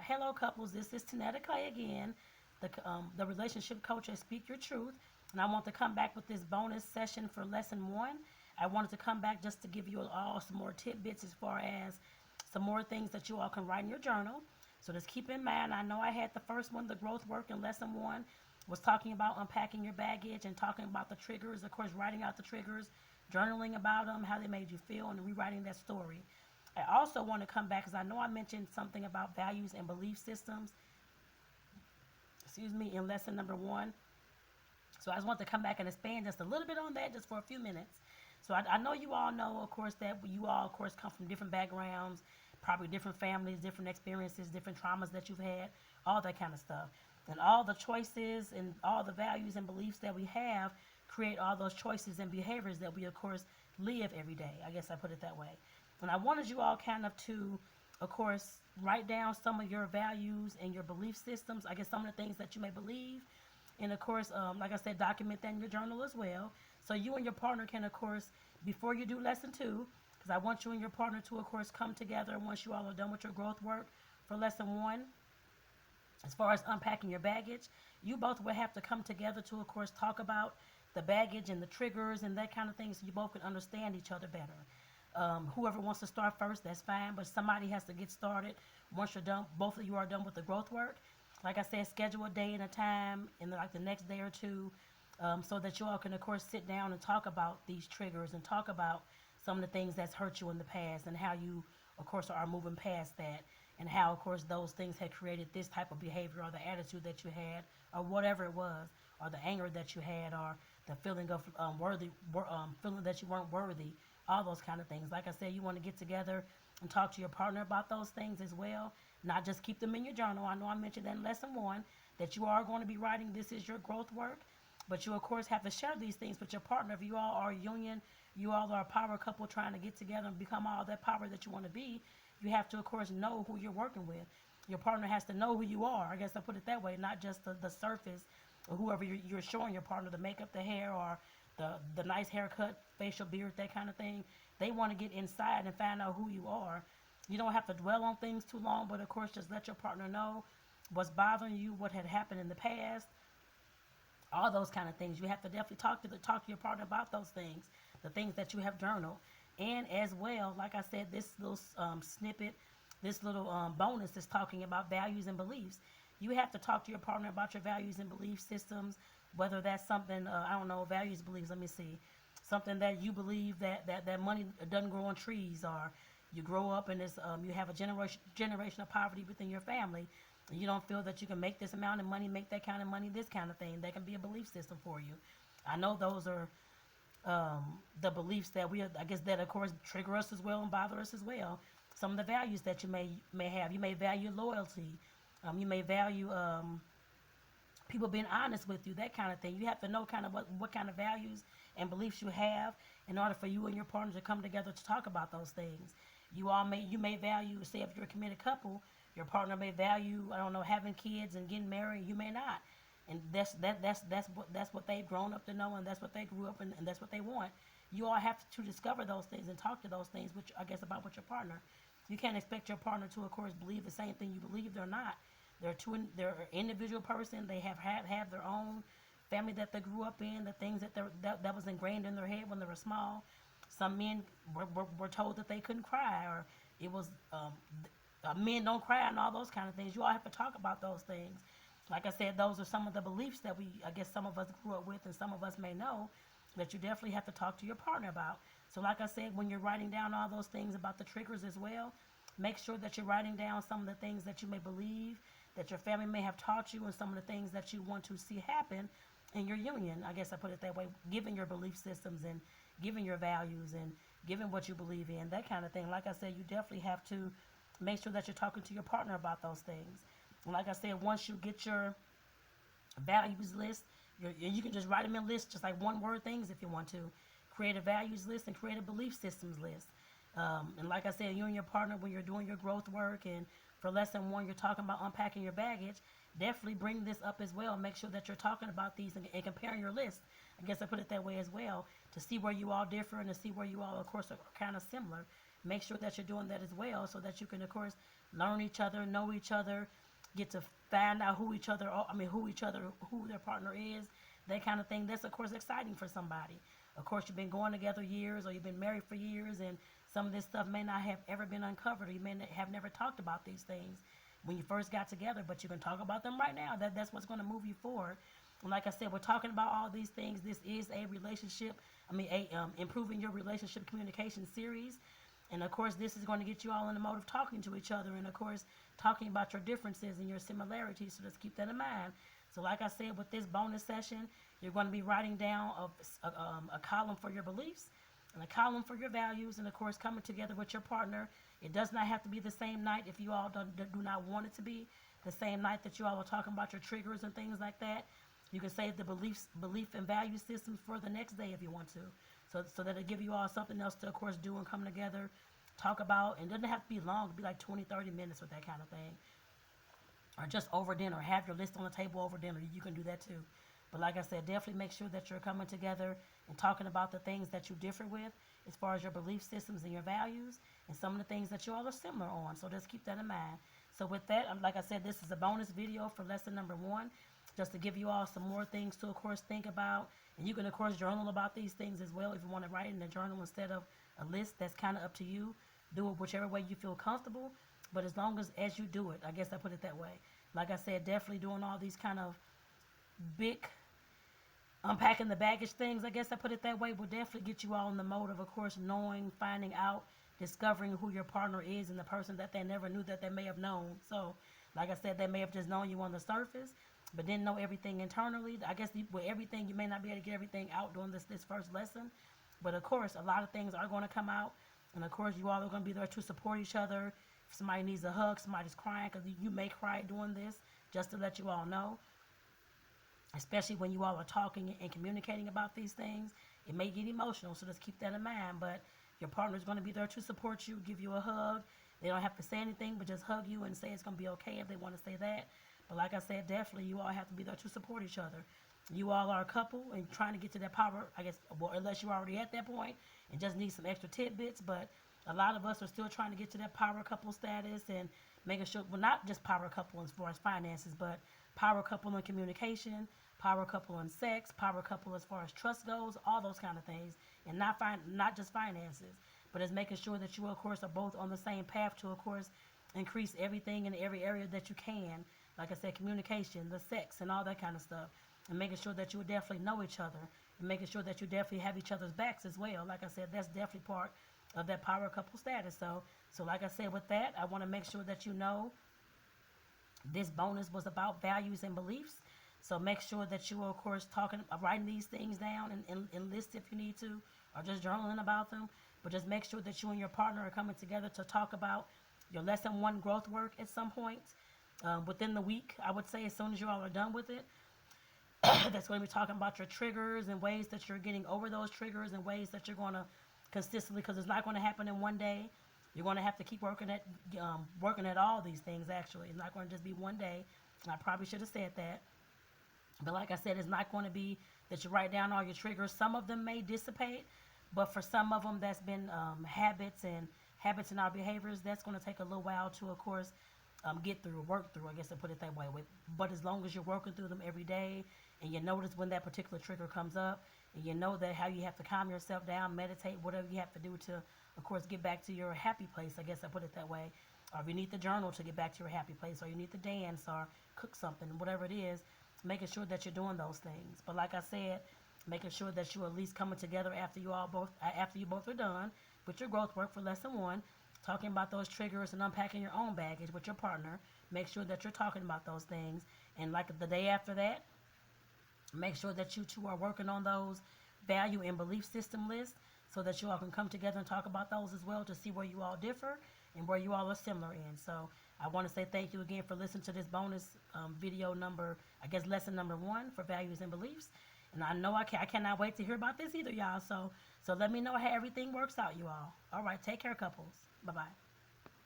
Hello, couples. This is Tonetta again, the relationship coach at Speak Your Truth. And I want to come back with this bonus session for lesson one. I wanted to come back just to give you all some more tidbits as far as some more things that you all can write in your journal. So just keep in mind, I know I had the first one, the growth work in lesson one, was talking about unpacking your baggage and talking about the triggers, of course, writing out the triggers, journaling about them, how they made you feel, and rewriting that story. I also want to come back because I know I mentioned something about values and belief systems, in lesson number one. So I just want to come back and expand just a little bit on that just for a few minutes. So I know you all know, of course, that you all, of course, come from different backgrounds, probably different families, different experiences, different traumas that you've had, all that kind of stuff. And all the choices and all the values and beliefs that we have create all those choices and behaviors that we, of course, live every day. I guess I put it that way. And I wanted you all kind of course, write down some of your values and your belief systems. I guess some of the things that you may believe. And of course, like I said, document that in your journal as well. So you and your partner can, of course, before you do lesson two, because I want you and your partner to, of course, come together once you all are done with your growth work for lesson one. As far as unpacking your baggage, you both will have to come together to, of course, talk about the baggage and the triggers and that kind of thing so you both can understand each other better. Whoever wants to start first, that's fine, but somebody has to get started once you're done. Both of you are done with the growth work. Like I said, schedule a day and a time in like the next day or two, so that you all can, of course, sit down and talk about these triggers and talk about some of the things that's hurt you in the past and how you, of course, are moving past that, and how, of course, those things had created this type of behavior or the attitude that you had or whatever it was, or the anger that you had, or the feeling of feeling that you weren't worthy, all those kind of things. Like I said, you want to get together and talk to your partner about those things as well, not just keep them in your journal. I know I mentioned that in lesson one that you are going to be writing this is your growth work, but you, of course, have to share these things with your partner. If you all are a union, you all are a power couple trying to get together and become all that power that you want to be, you have to, of course, know who you're working with. Your partner has to know who you are. I guess I put it that way, not just the surface or whoever you're showing your partner, the makeup, the hair, or the nice haircut, facial beard, that kind of thing. They want to get inside and find out who you are. You don't have to dwell on things too long, but of course, just let your partner know what's bothering you, what had happened in the past, all those kind of things. You have to definitely talk to your partner about those things, the things that you have journaled. And as well, like I said, this little snippet, this little bonus is talking about values and beliefs. You have to talk to your partner about your values and belief systems, whether that's something, I don't know, values, beliefs, let me see. Something that you believe that money doesn't grow on trees, or you grow up and you have a generation of poverty within your family. And you don't feel that you can make this amount of money, make that kind of money, this kind of thing. That can be a belief system for you. I know those are the beliefs that I guess that, of course, trigger us as well and bother us as well. Some of the values that you may have. You may value loyalty. You may value people being honest with you, that kind of thing. You have to know kind of what kind of values and beliefs you have in order for you and your partner to come together to talk about those things. You may value, say if you're a committed couple, your partner may value, I don't know, having kids and getting married. You may not, and that's what they've grown up to know, and that's what they grew up in, and that's what they want. You all have to discover those things and talk to those things, which I guess about with your partner. You can't expect your partner to, of course, believe the same thing you believe. They're not. They're an individual person. They have their own family that they grew up in, the things that was ingrained in their head when they were small. Some men were told that they couldn't cry, or it was men don't cry, and all those kind of things. You all have to talk about those things. Like I said, those are some of the beliefs that I guess some of us grew up with, and some of us may know that you definitely have to talk to your partner about. So like I said, when you're writing down all those things about the triggers as well, make sure that you're writing down some of the things that you may believe, that your family may have taught you, and some of the things that you want to see happen in your union. I guess I put it that way, given your belief systems and given your values and given what you believe in, that kind of thing. Like I said, you definitely have to make sure that you're talking to your partner about those things. And like I said, once you get your values list, you can just write them in lists, just like one word things if you want to. Create a values list and create a belief systems list. And like I said, you and your partner, when you're doing your growth work and for lesson one, you're talking about unpacking your baggage, definitely bring this up as well. Make sure that you're talking about these and comparing your list. I guess I put it that way as well, to see where you all differ and to see where you all, of course, are kind of similar. Make sure that you're doing that as well so that you can, of course, learn each other, know each other, get to find out who each other are, who their partner is, that kind of thing. That's of course exciting for somebody. Of course, you've been going together years, or you've been married for years, and some of this stuff may not have ever been uncovered, or you may have never talked about these things when you first got together, but you can talk about them right now. That's what's going to move you forward. And like I said, we're talking about all these things. This is a relationship, improving your relationship communication series. And of course, this is going to get you all in the mode of talking to each other, and of course, talking about your differences and your similarities. So let's keep that in mind. So like I said, with this bonus session, you're going to be writing down a column for your beliefs and a column for your values, and of course, coming together with your partner. It does not have to be the same night if you all do not want it to be the same night that you all are talking about your triggers and things like that. You can save the belief and value systems for the next day if you want to. So that'll give you all something else to, of course, do and come together, talk about. And it doesn't have to be long. It'll be like 20, 30 minutes with that kind of thing. Or just over dinner. Have your list on the table over dinner. You can do that too. But like I said, definitely make sure that you're coming together and talking about the things that you differ with as far as your belief systems and your values, and some of the things that you all are similar on. So just keep that in mind. So with that, like I said, this is a bonus video for lesson number 1, just to give you all some more things to, of course, think about. And you can, of course, journal about these things as well if you want to write it in a journal instead of a list. That's kind of up to you. Do it whichever way you feel comfortable. But as long as you do it, I guess I put it that way. Like I said, definitely doing all these kind of big unpacking the baggage things, I guess I put it that way, will definitely get you all in the mode of course, knowing, finding out, discovering who your partner is and the person that they never knew that they may have known. So, like I said, they may have just known you on the surface, but didn't know everything internally. I guess with everything, you may not be able to get everything out during this first lesson. But, of course, a lot of things are going to come out. And, of course, you all are going to be there to support each other. If somebody needs a hug, somebody's crying, because you may cry doing this, just to let you all know. Especially when you all are talking and communicating about these things. It may get emotional, so just keep that in mind. But your partner is going to be there to support you, give you a hug. They don't have to say anything, but just hug you and say it's going to be okay if they want to say that. But like I said, definitely you all have to be there to support each other. You all are a couple and trying to get to that power, I guess, well, unless you're already at that point and just need some extra tidbits. But a lot of us are still trying to get to that power couple status and making sure, well, not just power couple as far as finances, but power couple in communication, power couple in sex, power couple as far as trust goes, all those kind of things. And not just finances, but it's making sure that you, of course, are both on the same path to, of course, increase everything in every area that you can. Like I said, communication, the sex, and all that kind of stuff. And making sure that you will definitely know each other. And making sure that you definitely have each other's backs as well. Like I said, that's definitely part of that power couple status. So like I said, with that, I want to make sure that you know this bonus was about values and beliefs. So make sure that you are, of course, writing these things down and list if you need to, or just journaling about them. But just make sure that you and your partner are coming together to talk about your lesson 1 growth work at some point within the week. I would say as soon as you all are done with it. That's going to be talking about your triggers and ways that you're getting over those triggers and ways that you're going to consistently, because it's not going to happen in one day. You're going to have to keep working at all these things, actually. It's not going to just be one day. And I probably should have said that. But like I said, it's not going to be that you write down all your triggers. Some of them may dissipate, but for some of them that's been habits and our behaviors, that's going to take a little while to, of course, work through, I guess I put it that way. But as long as you're working through them every day, and you notice when that particular trigger comes up, and you know that how you have to calm yourself down, meditate, whatever you have to do to, of course, get back to your happy place, I guess I put it that way. Or if you need the journal to get back to your happy place, or you need to dance or cook something, whatever it is, making sure that you're doing those things. But like I said, making sure that you're at least coming together after you both are done with your growth work for lesson 1, talking about those triggers and unpacking your own baggage with your partner. Make sure that you're talking about those things. And like the day after that, make sure that you two are working on those value and belief system lists so that you all can come together and talk about those as well to see where you all differ and where you all are similar in. So I want to say thank you again for listening to this bonus video lesson number 1 for values and beliefs. And I know I cannot wait to hear about this either, y'all. So let me know how everything works out, you all. All right, take care, couples. Bye-bye.